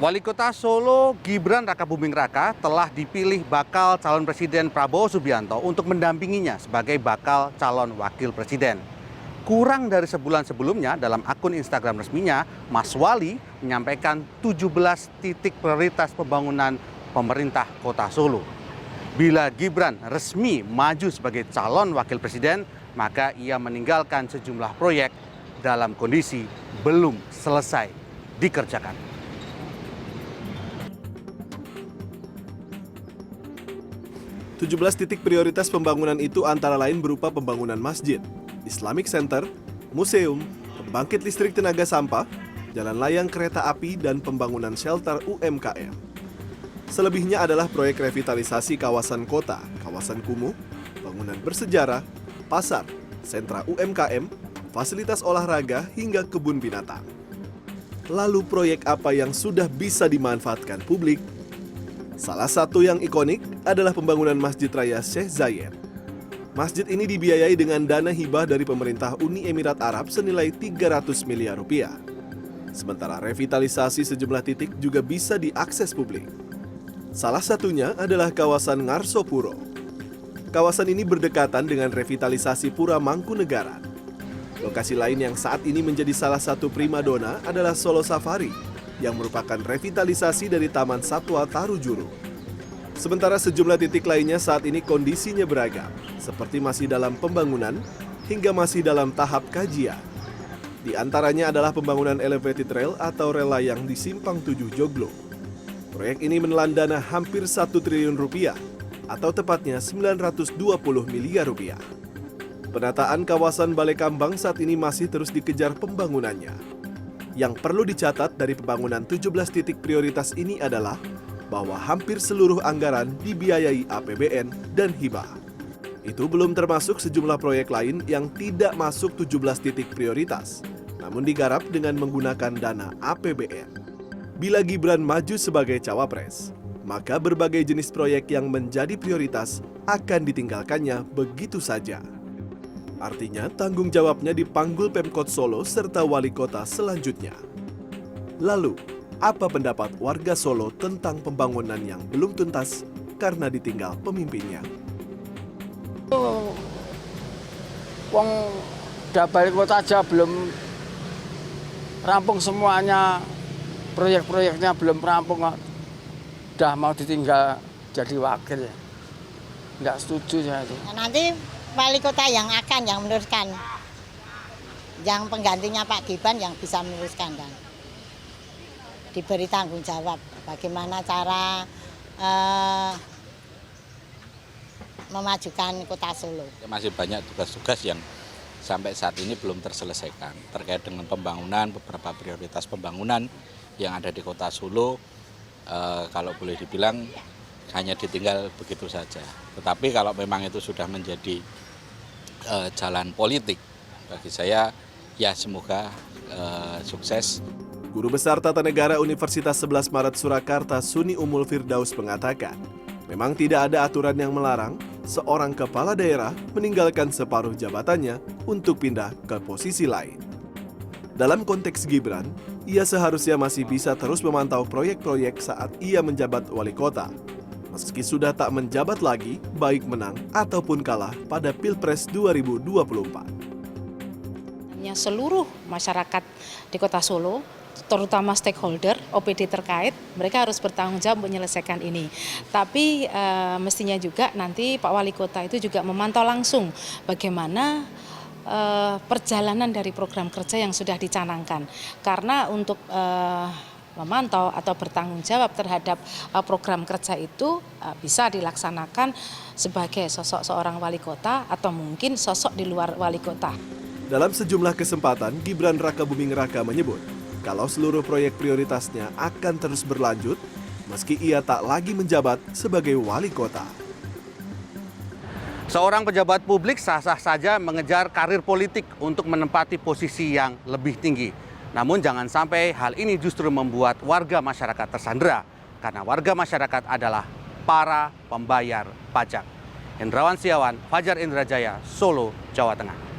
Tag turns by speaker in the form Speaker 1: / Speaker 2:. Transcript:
Speaker 1: Wali Kota Solo Gibran Rakabuming Raka telah dipilih bakal calon Presiden Prabowo Subianto untuk mendampinginya sebagai bakal calon wakil presiden. Kurang dari sebulan sebelumnya dalam akun Instagram resminya, Mas Wali menyampaikan 17 titik prioritas pembangunan pemerintah Kota Solo. Bila Gibran resmi maju sebagai calon wakil presiden, maka ia meninggalkan sejumlah proyek dalam kondisi belum selesai dikerjakan.
Speaker 2: 17 titik prioritas pembangunan itu antara lain berupa pembangunan masjid, Islamic Center, museum, pembangkit listrik tenaga sampah, jalan layang kereta api, dan pembangunan shelter UMKM. Selebihnya adalah proyek revitalisasi kawasan kota, kawasan kumuh, bangunan bersejarah, pasar, sentra UMKM, fasilitas olahraga, hingga kebun binatang. Lalu proyek apa yang sudah bisa dimanfaatkan publik? Salah satu yang ikonik adalah pembangunan Masjid Raya Sheikh Zayed. Masjid ini dibiayai dengan dana hibah dari pemerintah Uni Emirat Arab senilai 300 miliar rupiah. Sementara revitalisasi sejumlah titik juga bisa diakses publik. Salah satunya adalah kawasan Ngarsopuro. Kawasan ini berdekatan dengan revitalisasi Pura Mangkunegaran. Lokasi lain yang saat ini menjadi salah satu primadona adalah Solo Safari, yang merupakan revitalisasi dari Taman Satwa Tarujuru. Sementara sejumlah titik lainnya saat ini kondisinya beragam, seperti masih dalam pembangunan hingga masih dalam tahap kajian. Di antaranya adalah pembangunan elevated rail atau rel layang di Simpang 7 Joglo. Proyek ini menelan dana hampir 1 triliun rupiah, atau tepatnya 920 miliar rupiah. Penataan kawasan Balai Kambang saat ini masih terus dikejar pembangunannya. Yang perlu dicatat dari pembangunan 17 titik prioritas ini adalah bahwa hampir seluruh anggaran dibiayai APBN dan hibah. Itu belum termasuk sejumlah proyek lain yang tidak masuk 17 titik prioritas, namun digarap dengan menggunakan dana APBN. Bila Gibran maju sebagai cawapres, maka berbagai jenis proyek yang menjadi prioritas akan ditinggalkannya begitu saja. Artinya tanggung jawabnya dipanggul Pemkot Solo serta wali kota selanjutnya. Lalu, apa pendapat warga Solo tentang pembangunan yang belum tuntas karena ditinggal pemimpinnya?
Speaker 3: Wong udah balik kota aja belum rampung semuanya, proyek-proyeknya belum rampung, udah mau ditinggal jadi wakil. Nggak setuju saya itu.
Speaker 4: Nanti wali kota yang meneruskan, yang penggantinya Pak Gibran yang bisa meneruskan kan, diberi tanggung jawab bagaimana cara memajukan kota Solo.
Speaker 5: Masih banyak tugas-tugas yang sampai saat ini belum terselesaikan terkait dengan pembangunan, beberapa prioritas pembangunan yang ada di kota Solo, kalau boleh dibilang hanya ditinggal begitu saja. Tetapi kalau memang itu sudah menjadi jalan politik, bagi saya ya semoga sukses.
Speaker 2: Guru Besar Tata Negara Universitas 11 Maret Surakarta Suni Umul Firdaus mengatakan, memang tidak ada aturan yang melarang seorang kepala daerah meninggalkan separuh jabatannya untuk pindah ke posisi lain. Dalam konteks Gibran, ia seharusnya masih bisa terus memantau proyek-proyek saat ia menjabat wali kota, meski sudah tak menjabat lagi, baik menang ataupun kalah pada Pilpres 2024.
Speaker 6: Seluruh masyarakat di Kota Solo, terutama stakeholder, OPD terkait, mereka harus bertanggung jawab menyelesaikan ini. Tapi mestinya juga nanti Pak Wali Kota itu juga memantau langsung bagaimana perjalanan dari program kerja yang sudah dicanangkan. Karena untuk memantau atau bertanggung jawab terhadap program kerja itu bisa dilaksanakan sebagai sosok seorang wali kota atau mungkin sosok di luar wali kota.
Speaker 2: Dalam sejumlah kesempatan, Gibran Rakabuming Raka menyebut kalau seluruh proyek prioritasnya akan terus berlanjut meski ia tak lagi menjabat sebagai wali kota.
Speaker 1: Seorang pejabat publik sah-sah saja mengejar karir politik untuk menempati posisi yang lebih tinggi. Namun jangan sampai hal ini justru membuat warga masyarakat tersandera, karena warga masyarakat adalah para pembayar pajak. Hendrawan Setiawan, Fajar Indrajaya, Solo, Jawa Tengah.